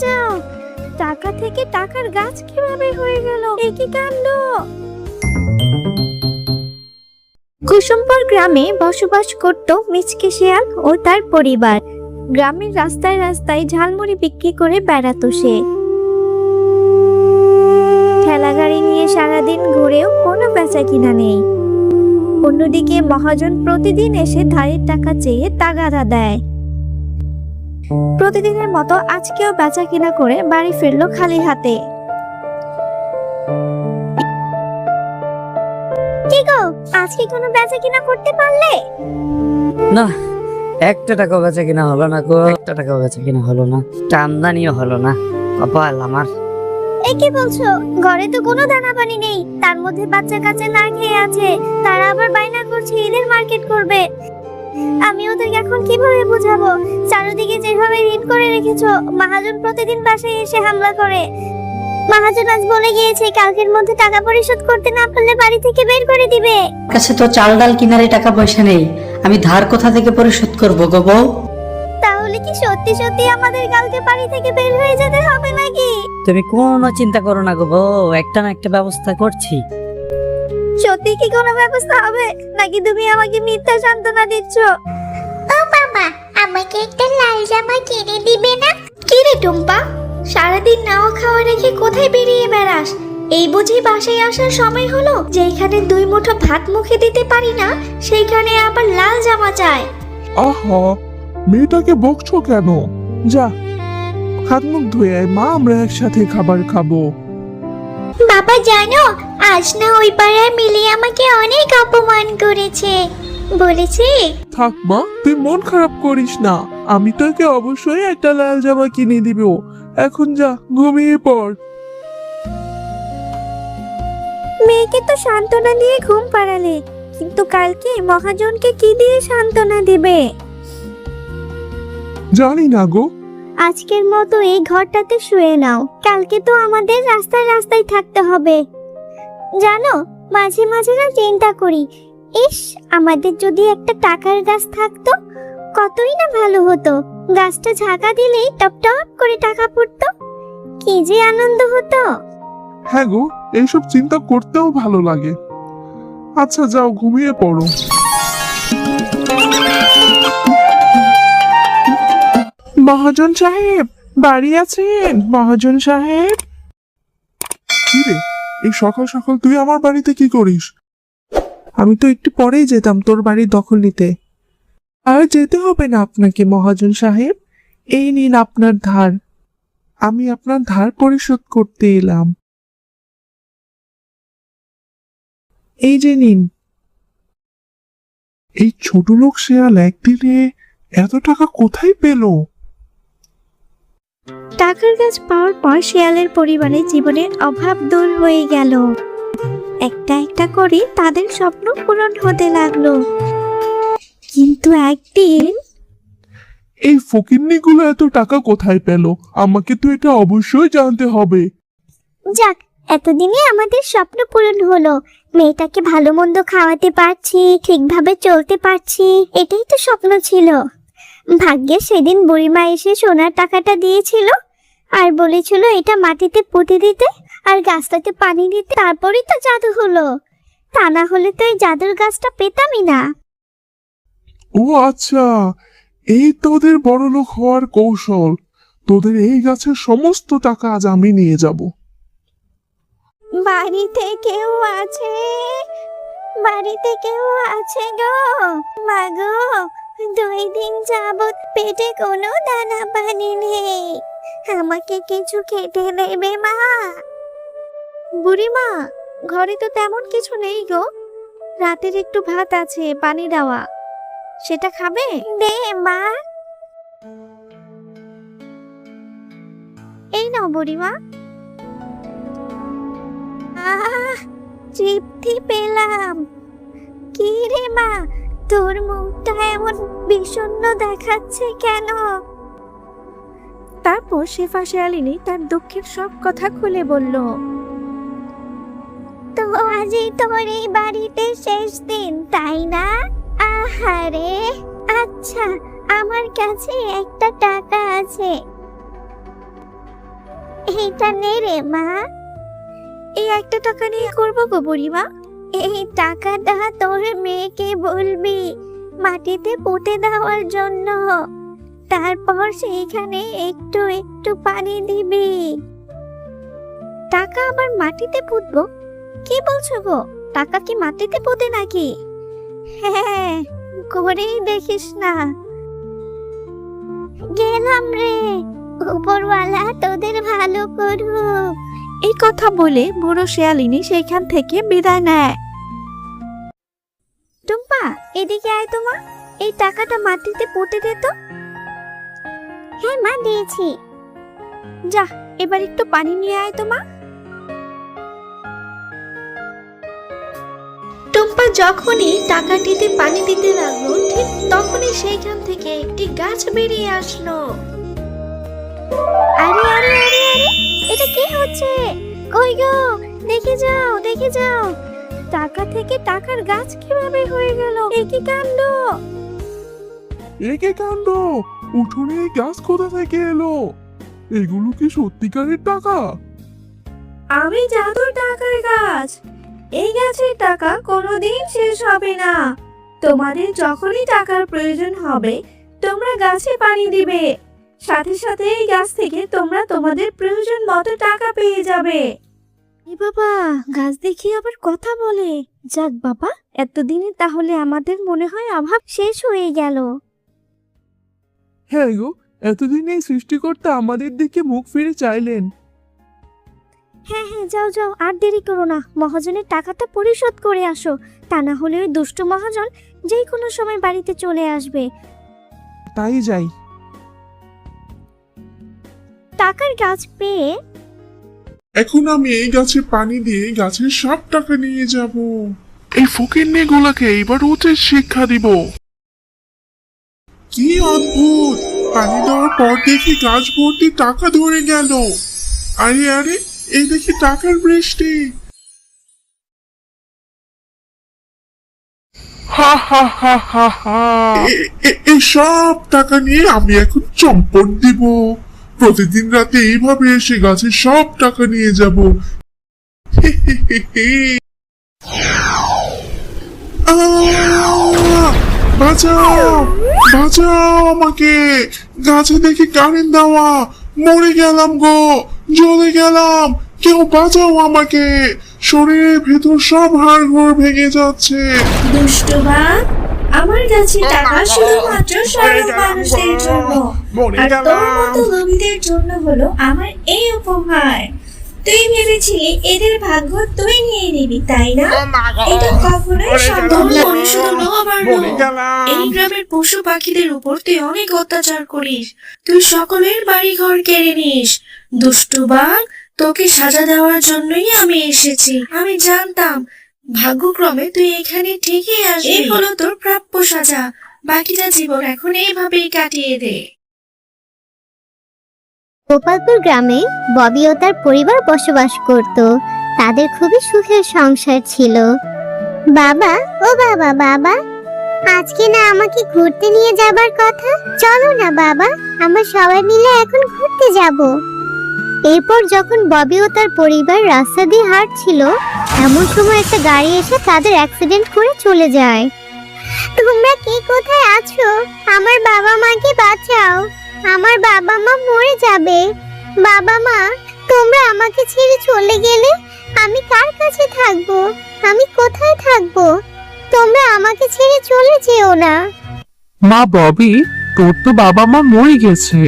যাও। টাকা থেকে টাকার গাছ কিভাবে হয়ে গেল? এ কি কাণ্ড! কুসুমপুর গ্রামে বসবাস করত মিচকে শিয়াল ও তার পরিবার। গ্রামের রাস্তায় রাস্তায় ঝালমুড়ি বিক্রি করে বেড়াতো সে। ঠেলা গাড়ি নিয়ে সারাদিন ঘুরেও কোনো বেচা কিনা নেই। অন্যদিকে মহাজন প্রতিদিন এসে ধারের টাকা চেয়ে তাগাদা দেয়। প্রতিদিনের মতো আজকেও বেচা কিনা করে বাড়ি ফিরলো খালি হাতে। কি গো, আজকে কোনো বেচা কিনা করতে পারলে? না, একটা টাকা বেচা কিনা হলো না গো, একটা টাকা বেচা কিনা হলো না, আমদানিও হলো না। কপাল আমার। এ কি বলছো? ঘরে তো কোনো দানা পানি নেই, তার মধ্যে বাচ্চা কাচ্চা না খেয়ে আছে, তারা আবার বায়না করছে ঈদের মার্কেট করবে। আমি ওদেরকে এখন কিভাবে বোঝাবো? চারিদিকে যেভাবে ঋণ করে রেখেছো, মহাজন প্রতিদিন বাসায় এসে হামলা করে। মহাজন আজ বলে গিয়েছে কালকের মধ্যে টাকা পরিশোধ করতে না পারলে বাড়ি থেকে বের করে দিবে। কাছে তো চাল ডাল কিনারে টাকা পয়সা নেই, আমি ধার কোথা থেকে পরিশোধ করব গো বউ? তাহলে কি সত্যি সত্যি আমাদের কালকে বাড়ি থেকে বের হয়ে যেতে হবে নাকি? তুমি কোনো চিন্তা করো না গো বউ, একটা না একটা ব্যবস্থা করছি। সত্যি কি কোনো ব্যবস্থা হবে নাকি তুমি আমাকে মিথ্যা সান্ত্বনা দিচ্ছ? ও বাবা, আমাকে একটা লাল জামা কিনে দিবে না? কি রে টুম্পা, সারাদিন নাওয়া খাওয়া রেখে কোথায় বেরিয়ে বেড়াস? এই বুঝি বাসায় আসার সময় হলো? যেখানে 2 মুঠো ভাত মুখে দিতে পারি না, সেইখানে আবার লাল জামা চাই। আহা, মেয়েটাকে বকছো কেন? যা, হাত মুখ ধুয়ে আয় মা, আমরা একসাথে খাবার খাবো। বাবা জানো, আজ না ওই পাড়ার মিলি আমাকে অনেক অপমান করেছে। বলেছে থাক মা, তুই মন খারাপ করিস না, আমি তোকে অবশ্যই একটা লাল জামা কিনে দিব। এখন যা, ঘুমিয়ে পড়। মেয়েকে তো সান্ত্বনা দিয়ে ঘুম পাড়ালে, কিন্তু কালকে মহাজনকে কি দিয়ে সান্ত্বনা দিবে? জানি না গো। আজকের মতো এই ঘরটাতে শুয়ে নাও, কালকে তো আমাদের রাস্তায় রাস্তায় থাকতে হবে। জানো, মাঝে মাঝে না চিন্তা করি, ইস আমাদের যদি একটা টাকার গাছ থাকতো, কতই না ভালো হতো। গাছটা ঝাঁকা দিলেই টপ টপ করে টাকা পড়তো, কি যে আনন্দ হতো। হ্যাঁ গো, এইসব চিন্তা করতেও ভালো লাগে। আচ্ছা যাও, ঘুমিয়ে পড়ো। মহাজন সাহেব, বাড়ি আছেন? মহাজন সাহেব। কি রে, এই সকাল সকাল তুই আমার বাড়িতে কি করিস? আমি তো একটু পরেই যেতাম তোর বাড়ির দখল নিতে। আর যেতে হবে না আপনাকে মহাজন সাহেব, এই নিন আপনার ধার। আমি আপনার ধার পরিশোধ করতে এলাম। এই যে নিন। এই ছোট লোক শেয়াল একদিনে এত টাকা কোথায় পেল? টাকার গাছ পাওয়ার পর শিয়ালের পরিবারের জীবনের অভাব দূর হয়ে গেল। একটা একটা করে তাদের স্বপ্ন পূরণ হতে লাগলো। কিন্তু একদিন এই ফকিন্নিগুলো এত টাকা কোথায় পেল? আমাকে তো এটা অবশ্যই জানতে হবে। যাক, এতদিনে আমাদের স্বপ্ন পূরণ হলো। মেয়েটাকে ভালো মন্দ খাওয়াতে পারছি, ঠিকভাবে চলতে পারছি, এটাই তো স্বপ্ন ছিল। ভাগ্যে সেদিন বুড়িমা এসে সোনার টাকাটা দিয়েছিল আর বলেছিল এটা মাটিতে পুঁতে দিতে আর গাছটাতে পানি দিতে, তারপরই তো জাদু হলো। তা না হলে তো এই জাদুর গাছটা পেতামই না। ও আচ্ছা, এই তোদের বড়লোক হওয়ার কৌশল। তোদের এই গাছের সমস্ত টাকা আজ আমি নিয়ে যাব। বাড়িতে কেউ আছে? বাড়িতে কেউ আছে গো? মা গো, 2 দিন যাবত পেটে কোনো দানা পানি নেই, আমাকে কিছু খেতে দেবে মা? বুড়িমা, ঘরে তো তেমন কিছু নেই গো, রাতের একটু ভাত আছে পানি দেওয়া, সেটা খাবে? দে মা। এই নাও বুড়িমা। তৃপ্তি পেলাম। কি রে মা, তোর মুখটা এমন বিষণ্ণ দেখাচ্ছে কেন? তারপর শেফা শিয়ালিনী তার দুঃখের সব কথা খুলে বলল। তো আজই তোর এই বাড়িতে শেষ দিন, তাই না? আহারে, আচ্ছা আমার কাছে একটা টাকা আছে, এইটা নে রে মা। এই একটা টাকা নিয়ে করবো গো বুড়িমা? এই টাকাটা তোর মেয়েকে বলবি মাটিতে পুঁতে দেওয়ার জন্য, তারপর সেইখানে একটু একটু পানি দিবি। টাকা আবার মাটিতে পুঁতবো? কি বলছো গো? টাকা কি মাটিতে পুঁতে নাকি? হ্যাঁ, করেই দেখিস না। গেলাম রে, উপরওয়ালা তোদের ভালো করুক। এই কথা বলে বুড়ো শিয়ালিনী সেইখান থেকে বিদায় নেয়। টুম্পা, এদিকে আয় তো মা, এই টাকাটা মাটিতে পুঁতে দে তো। হ্যাঁ মা, দিয়েছি। যা, এবার একটু পানি নিয়ে আয় তো মা। টুম্পা যখনই টাকাটিতে পানি দিতে লাগলো, ঠিক তখনই সেইখান থেকে একটি গাছ বেরিয়ে আসলো। আরে আরে আরে আরে, এটা কি হচ্ছে? কই গো, দেখে যাও দেখে যাও, টাকা থেকে টাকার গাছ কিভাবে হয়ে গেল? এ কি কাণ্ড! একে কাণ্ড! উঠোনে এই গাছ কোথা থেকে এলো? এগুলো কি সত্যিকারের টাকা? আমি জাদুর টাকার গাছ। এই গাছের টাকা কোনোদিন শেষ হবে না। তোমাদের যখনই টাকার প্রয়োজন হবে, তোমরা গাছে পানি দিবে, সাথে সাথে এই গাছ থেকে তোমরা তোমাদের প্রয়োজন মতো টাকা পেয়ে যাবে। এ বাবা, গাছ দেখি আবার কথা বলে। যাক বাবা, এতদিনে তাহলে আমাদের মনে হয় অভাব শেষ হয়ে গেল। হ্যাঁ গো, এতদিন এই সৃষ্টিকর্তা আমাদের দিকে মুখ ফিরে চাইলেন। হ্যাঁ হ্যাঁ, যাও যাও, আর দেরি করো না, মহাজনের টাকাটা পরিশোধ করে আসো, তা না হলে ওই দুষ্ট মহাজন যে কোনো সময় বাড়িতে চলে আসবে। তাই যাই। টাকার গাছ পেয়ে এখন আমি এই গাছে পানি দিয়ে গাছের সব টাকা নিয়ে যাব। এই ফকিন্নি গুলাকে এবার উচিত শিক্ষা দিব। কি অদ্ভুত! পানি দেওয়ার পর দেখি গাছ ভর্তি টাকা ধরে গেল। আরে আরে, এই দেখি টাকার বৃষ্টি। হা হা হা হা হা! এই সব টাকা নিয়ে আমি এখন চম্পট দিব। প্রতিদিন রাতে এইভাবে এসে গাছের সব টাকা নিয়ে যাব। বাঁচাও বাঁচাও আমাকে! গাছে দেখি কারেন্ট দেওয়া, মরে গেলাম গো, জ্বলে গেলাম, কেউ বাঁচাও আমাকে! শরীরের ভেতর সব হাড়গোড় ভেঙে যাচ্ছে। দুষ্টু বাঘ, আমার কাছে টাকা শুধুমাত্র সরল মানুষদের জন্য, আর তোর মতো লোভীদের জন্য হলো আমার এই উপহার। তুই ভেবেছিলি এদের ভাগ্য তুই নিয়ে নিবি, তাই না? এটা কখনোই সম্ভব নয়। শুধু লোভ আর লোভ। এই গ্রামের পশু পাখিদের উপর তুই অনেক অত্যাচার করিস, তুই সকলের বাড়ি ঘর কেড়ে নিস। দুষ্টু বাঘ, তোকে সাজা দেওয়ার জন্যই আমি এসেছি। আমি জানতাম ভাগ্যক্রমে তুই এখানে ঠিকই আসবি। এই হলো তোর প্রাপ্য সাজা। বাকিটা জীবন এখন এইভাবেই কাটিয়ে দে। গোপালপুর গ্রামে ববি ও তার পরিবার বসবাস করত। তাদের খুবই সুখের সংসার ছিল। বাবা, ও বাবা, বাবা, আজকে না আমাকে ঘুরতে নিয়ে যাবার কথা? চলো না বাবা, আমরা সবাই মিলে এখন ঘুরতে যাব। এরপর যখন ববি ও তার পরিবার রাস্তা দিয়ে হাঁটছিল, এমন সময় একটা গাড়ি এসে তাদের অ্যাক্সিডেন্ট করে চলে যায়। তোমরা কে কোথায় আছো? আমার বাবা মাকে বাঁচাও, আমার বাবা মা মরে যাবে। বাবা মা, তোমরা আমাকে ছেড়ে চলে গেলে আমি কার কাছে থাকবো? আমি কোথায় থাকবো? তোমরা আমাকে ছেড়ে চলে যেও না। মা ববি, তোর তো বাবা মা মরে গেছে,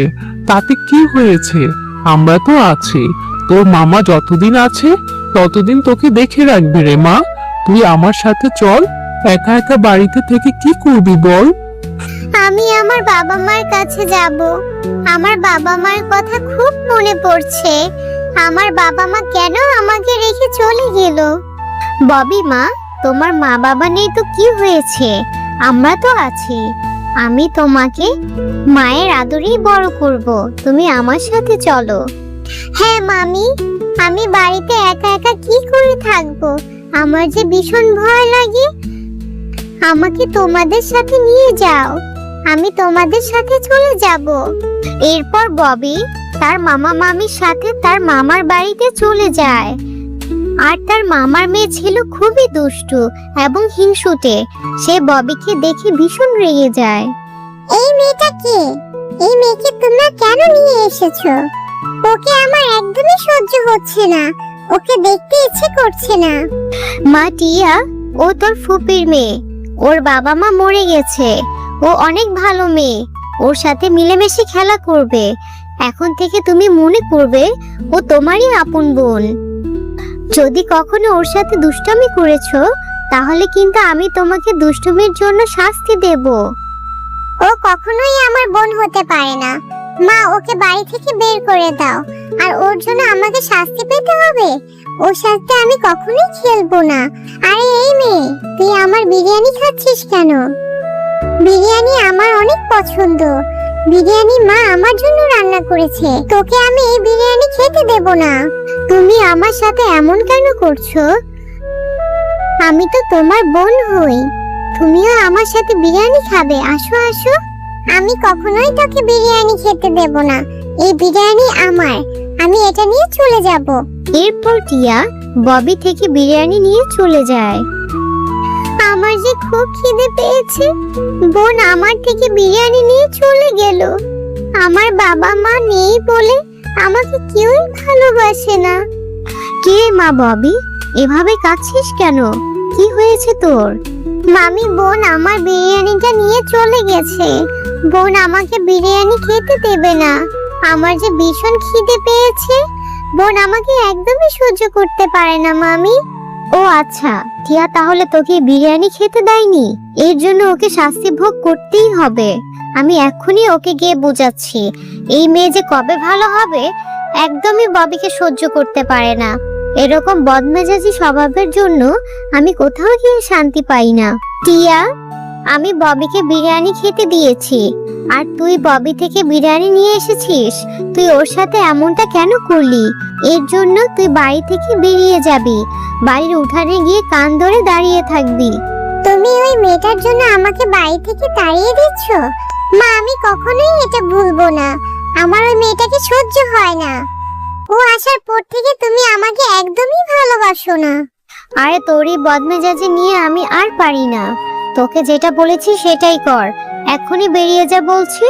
তাতে কি হয়েছে? আমরা তো আছি। তোর মামা যতদিন আছে ততদিন তোকে দেখে রাখবি রে মা। তুই আমার সাথে চল, একা একা বাড়িতে থেকে কি করবি বল? আমি আমার বাবা মার কাছে যাব। আমার বাবা মার কথা খুব মনে পড়ছে। আমার বাবা মা কেন আমাকে রেখে চলে গেল? ববি মা, তোমার মা বাবা নেই তো কি হয়েছে? আমরা তো আছি। আমি তোমাকে মায়ের আদরেই বড় করব। তুমি আমার সাথে চলো। হ্যাঁ মামি, আমি বাড়িতে একা একা কি করে থাকবো? আমার যে ভীষণ ভয় লাগে। আমাকে তোমাদের সাথে নিয়ে যাও, আমি তোমাদের সাথে চলে যাব। এরপর ববি তার মামা মামির সাথে তার মামার বাড়িতে চলে যায়। আর তার মামার মেয়ে ছিল খুবই দুষ্টু এবং হিংসুটে। সে ববিকে দেখে ভীষণ রেগে যায়। এই মেয়েটা কে? এই মেয়েকে তোমরা কেন নিয়ে এসেছো? ওকে আমার একদমই সহ্য হচ্ছে না, ওকে দেখতে ইচ্ছে করছে না। মা টিয়া, ও তোর ফুপির মেয়ে। ওর বাবা মা মরে গেছে। ও অনেক ভালো মেয়ে, ওর সাথে মিলেমিশে খেলা করবে। এখন থেকে তুমি মনে করবে ও তোমারই আপন বোন। যদি কখনো ওর সাথে দুষ্টামি করেছো তাহলে কিন্তু আমি তোমাকে দুষ্টুমির জন্য শাস্তি দেব। ও কখনোই আমার বোন হতে পারে না। মা, ওকে বাড়ি থেকে বের করে দাও। আর ওর জন্য আমাকে শাস্তি পেতে হবে? ওর সাথে আমি কখনোই খেলবো না। আরে এই মেয়ে, তুই আমার বিরিয়ানি খাচ্ছিস কেন? বিরিয়ানি আমার অনেক পছন্দ। বিরিয়ানি মা আমার জন্য রান্না করেছে, তোকে আমি এই বিরিয়ানি খেতে দেব না। তুমি আমার সাথে এমন কেন করছো? আমি তো তোমার বোন হই। তুমিও আমার সাথে বিরিয়ানি খাবে। আসো আসো। আমি কখনোই তোকে বিরিয়ানি খেতে দেব না। এই বিরিয়ানি আমার, আমি এটা নিয়ে চলে যাব। এরপর টিয়া ববি থেকে বিরিয়ানি নিয়ে চলে যায়। আমার যে খুব খিদে পেয়েছে, বোন আমার থেকে বিরিয়ানি নিয়ে চলে গেল। আমার বাবা মা নেই বলে আমাকে কেউই ভালোবাসে না। কে মা ববি, এভাবে কাঁদছিস কেন? কি হয়েছে তোর? মামি, বোন আমার বিরিয়ানিটা নিয়ে চলে গেছে। বোন আমাকে বিরিয়ানি খেতে দেবে না। আমার যে ভীষণ খিদে পেয়েছে, বোন আমাকে একদমই সহ্য করতে পারে না মামি। ও আচ্ছা, টিয়া তাহলে তোকে বিরিয়ানি খেতে দেয়নি, এর জন্য ওকে শাস্তি ভোগ করতেই হবে। আমি এক্ষুনি ওকে গিয়ে বোঝাচ্ছি। এই মেয়ে যে কবে ভালো হবে, একদমই ববিকে সহ্য করতে পারে না। এরকম বদমেজাজি স্বভাবের জন্য আমি কোথাও গিয়ে শান্তি পাই না। টিয়া, আমি ববিকে বিরিয়ানি খেতে দিয়েছি, আর তুই ববি থেকে বিরিয়ানি নিয়ে এসেছিস। তুই ওর সাথে এমনটা কেন করলি? এর জন্য তুই বাড়ি থেকে বেরিয়ে যাবি। বাড়ির উঠানে গিয়ে কান ধরে দাঁড়িয়ে থাকবি। তুমি ওই মেয়েটার জন্য আমাকে বাড়ি থেকে তাড়িয়ে দিচ্ছ? মা, আমি কখনোই এটা ভুলবো না। আমার ওই মেয়েটাকে সহ্য হয় না। ও আসার পর থেকে তুমি আমাকে একদমই ভালোবাসো না। আরে তোর এই বদমেজাজি নিয়ে আমি আর পারি না। তোকে যেটা বলেছি সেটাই কর। এখনই বেরিয়ে যা বলছি।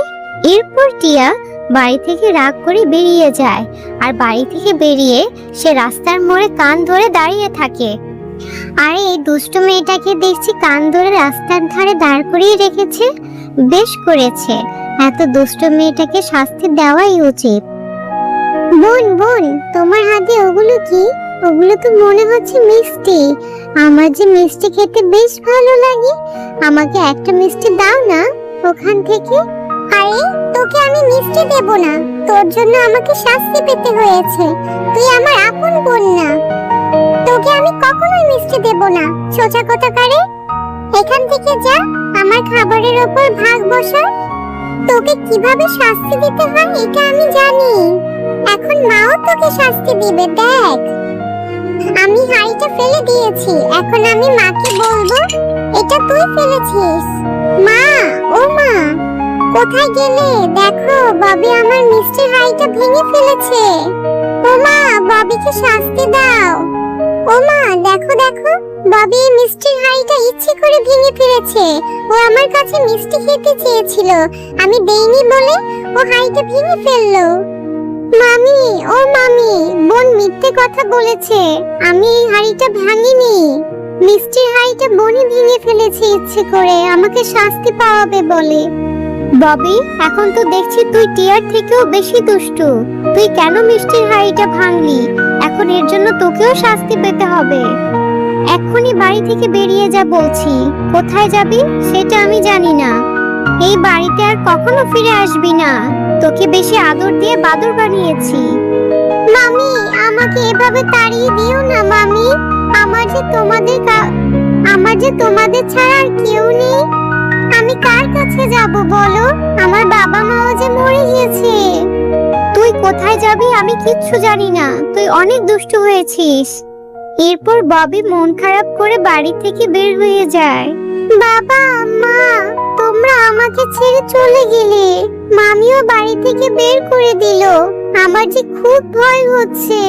এরপর টিয়া বাড়ি থেকে রাগ করে বেরিয়ে যায়। আর বাড়ি থেকে বেরিয়ে সে রাস্তার মোড়ে কান ধরে দাঁড়িয়ে থাকে। আরে এই দুষ্টু মেয়েটাকে দেখছি কান ধরে রাস্তার ধারে দাঁড় করিয়ে রেখেছে। বেশ করেছে, এত দুষ্টু মেয়েটাকে শাস্তি দেওয়াই উচিত। বোন, বোন, তোমার হাতে ওগুলো কি? ওগুলো তো মনে হচ্ছে মিষ্টি। আমার যে মিষ্টি খেতে বেশ ভালো লাগে। আমাকে একটা মিষ্টি দাও না ওখান থেকে। আরে, তোকে আমি মিষ্টি দেব না। তোর জন্য আমাকে শাস্তি পেতে হয়েছে। তুই আমার আপন বোন না। তোকে আমি কখনোই মিষ্টি দেব না। সোজা কথা করে এখান থেকে যা। আমার খাবারের উপর ভাগ বসা। তোকে কিভাবে শাস্তি দিতে হয় এটা আমি জানি। এখন মাও তোকে শাস্তি দিবে, দেখ। আমি হাঁড়িটা ফেলে দিয়েছি, এখন আমি মাকে বলবো এটা তুই ফেলেছিস। মা, ও মা, কোথায় গেলে? দেখো, ববি আমার মিষ্টির হাঁড়িটা ভেঙে ফেলেছে। ও মা, ববিকে শাস্তি দাও। ও মা, দেখো দেখো, ববি এই মিষ্টির হাঁড়িটা ইচ্ছে করে ভেঙে ফেলেছে। ও আমার কাছে মিষ্টি খেতে চেয়েছিল, আমি দেইনি বলে ও হাঁড়িটা ভেঙে ফেললো। মামি, ও মামি, বোন মিথ্যে কথা বলেছে। আমি এই হাঁড়িটা ভাঙিনি। মিষ্টির হাঁড়িটা বোনই ভেঙে ফেলেছে ইচ্ছে করে, আমাকে শাস্তি পাওয়াবে বলে। ববি, এখন তো দেখছি তুই টিয়ার থেকেও বেশি দুষ্টু। তুই কেন মিষ্টির হাঁড়িটা ভাঙলি? এখন এর জন্য তোকেও শাস্তি পেতে হবে। এক্ষুনি বাড়ি থেকে বেরিয়ে যা বলছি। কোথায় যাবি সেটা আমি জানি না। এই বাড়িতে আর কখনো ফিরে আসবি না। তোকে বেশি আদর দিয়ে বাদর বানিয়েছি। মামি, আমাকে এভাবে তাড়িয়ে দিও না মামি। আমার যে তোমাদের ছাড়া আর কেউ নেই। আমি কার কাছে যাব বলো? আমার বাবা মাও যে মরে গেছে। তুই কোথায় যাবি আমি কিচ্ছু জানি না। তুই অনেক দুষ্টু হয়েছিস। এরপর ববি মন খারাপ করে বাড়ি থেকে বের হয়ে যায়। বাবা, মা, তোমরা আমাকে ছেড়ে চলে গেলে। মামিও বাড়ি থেকে বের করে দিল। আমার যে খুব ভয় হচ্ছে।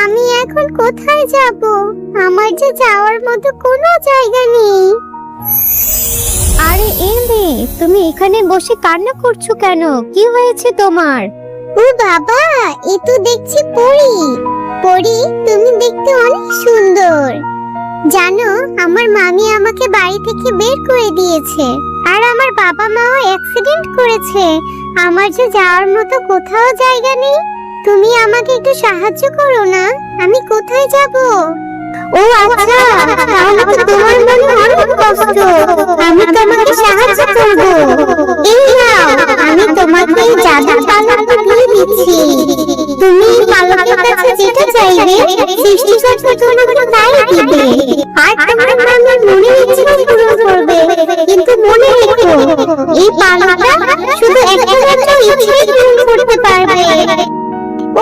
আমি এখন কোথায় যাব? আমার যে যাওয়ার মতো কোনো জায়গা নেই। আরে এই মেয়ে, তুমি এখানে বসে কান্না করছো কেন? কি হয়েছে তোমার? ও বাবা, এ তো দেখছি পরী। পরী, তুমি দেখতে অনেক সুন্দর। জানো, আমার মামি আমাকে বাড়ি থেকে বের করে দিয়েছে, আর আমার বাবা মাও অ্যাক্সিডেন্ট করেছে। আমার যে যাওয়ার মতো কোথাও জায়গা নেই। তুমি আমাকে একটু সাহায্য করো না, আমি কোথায় যাব? ও আচ্ছা, তাহলে তো তোমার মনে অনেক কষ্ট। আমি তোমাকে সাহায্য করব। এই নাও, আমি তোমাকে এই জাদুর পালকটা দিয়ে দিচ্ছি। তুমি এই পালকের কাছে যেটা চাইবে, সৃষ্টিকর্তা তোমাকে তাই দিবে। আর তোমার মামির মনের ইচ্ছা পূরণ করবে। কিন্তু মনে রেখো, এই পালকটা শুধু একটা মাত্র ইচ্ছাই পূরণ করতে পারবে।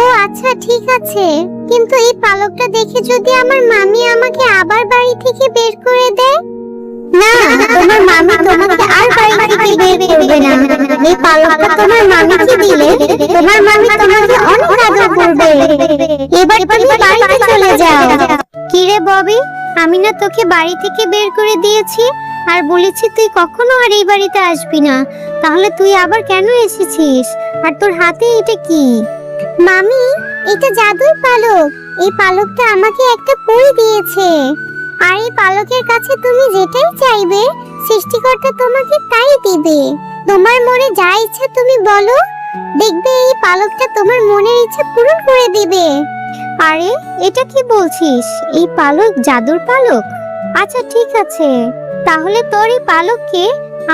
ও আচ্ছা, ঠিক আছে, কিন্তু এই পালকটা দেখে যদি আমার মামি আমাকে আবার বাড়ি থেকে বের করে দেয়? না, তোমার মামি তোমাকে আর বাড়ি থেকে বের করবে না। এই পালকটা তোমার মামিকে দিলে তোমার মামি তোমাকে অনেক আদর করবে। এবার তুমি বাড়িতে চলে যাও। কি রে ববি, আমি না তোকে বাড়ি থেকে বের করে দিয়েছি আর বলেছি তুই কখনো আর এই বাড়িতে আসবি না, তাহলে তুই আবার কেন এসেছিস? আর তোর হাতে এটা কি? মামি, এটা জাদুর পালক। এই পালকটা আমাকে একটা পরী দিয়েছে। আর এই পালকের কাছে তুমি যেটাই চাইবে, সৃষ্টিকর্তা তোমাকে তাই দিবে। তোমার মনে যা ইচ্ছা তুমি বলো, দেখবে এই পালকটা তোমার মনের ইচ্ছা পূরণ করে দিবে। আরে এটা কি বলছিস? এই পালক জাদুর পালক? আচ্ছা ঠিক আছে, তাহলে তোর এই পালককে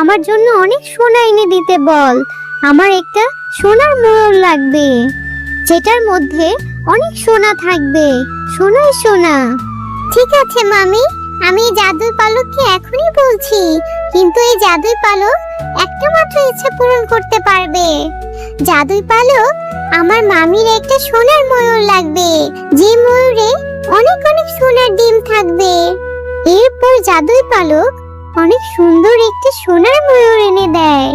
আমার জন্য অনেক সোনা এনে দিতে বল। আমার একটা সোনার মোহর লাগবে, যেটার মধ্যে অনেক সোনা থাকবে। সোনাই সোনা। ঠিক আছে মামি, আমি এই জাদুর পালককে এখনই বলছি। কিন্তু এই জাদুই পালক একটা মাত্র ইচ্ছা পূরণ করতে পারবে। জাদুই পালক, আমার মামির একটা সোনার ময়ূর লাগবে, যে ময়ূরে অনেক অনেক সোনার ডিম থাকবে। এরপর জাদুই পালক অনেক সুন্দর একটি সোনার ময়ূর এনে দেয়।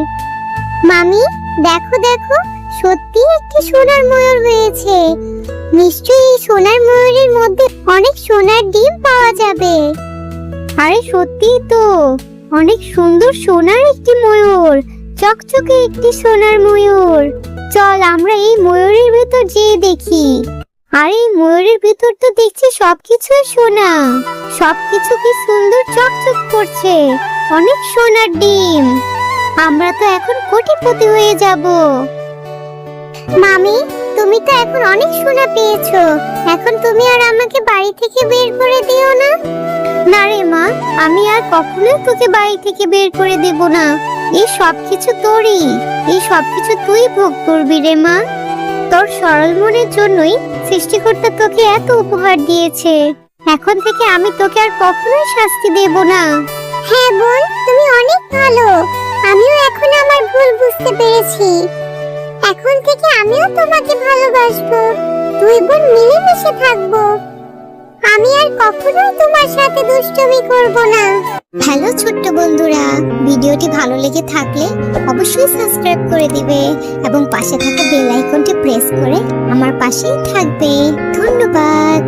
মামি, দেখো দেখো, সত্যি একটি সোনার ময়ূর হয়েছে। নিশ্চয়ই এই সোনার ময়ূরের মধ্যে অনেক সোনার ডিম পাওয়া যাবে। আরে সত্যিই তো, অনেক সুন্দর সোনার একটি ময়ূর, চকচকে একটি সোনার ময়ূর। চল আমরা এই ময়ূরের ভেতর যেয়ে দেখি। আর এই ময়ূরের ভেতর তো দেখছি সবকিছুই সোনা, সবকিছু কি সুন্দর চকচক করছে, অনেক সোনার ডিম। আমরা তো এখন কোটিপতি হয়ে যাব। মামি, তুমি তো এখন অনেক সোনা পেয়েছো। এখন তুমি আর আমাকে বাড়ি থেকে বের করে দিও না। না রে মা, আমি আর কখনোই তোকে বাড়ি থেকে বের করে দেব না। এই সবকিছু তোরই, এই সবকিছু তুই ভোগ করবি রে মা। তোর সরল মনের জন্যই সৃষ্টিকর্তা তোকে এত উপহার দিয়েছে। এখন থেকে আমি তোকে আর কখনোই শাস্তি দেব না। হ্যাঁ বোন, তুমি অনেক ভালো। আমিও এখন আমার ভুল বুঝতে পেরেছি। এখন থেকে আমিও তোমাকে ভালোবাসবো। দুই বোন মিলেমিশে থাকবো। আমি আর কখনোই তোমার সাথে দুষ্টুমি করব না। হ্যালো ছোট্ট বন্ধুরা, ভিডিওটি ভালো লেগে থাকলে অবশ্যই সাবস্ক্রাইব করে দিবে এবং পাশে থাকা বেল আইকনটি প্রেস করে আমার পাশেই থাকবে। ধন্যবাদ।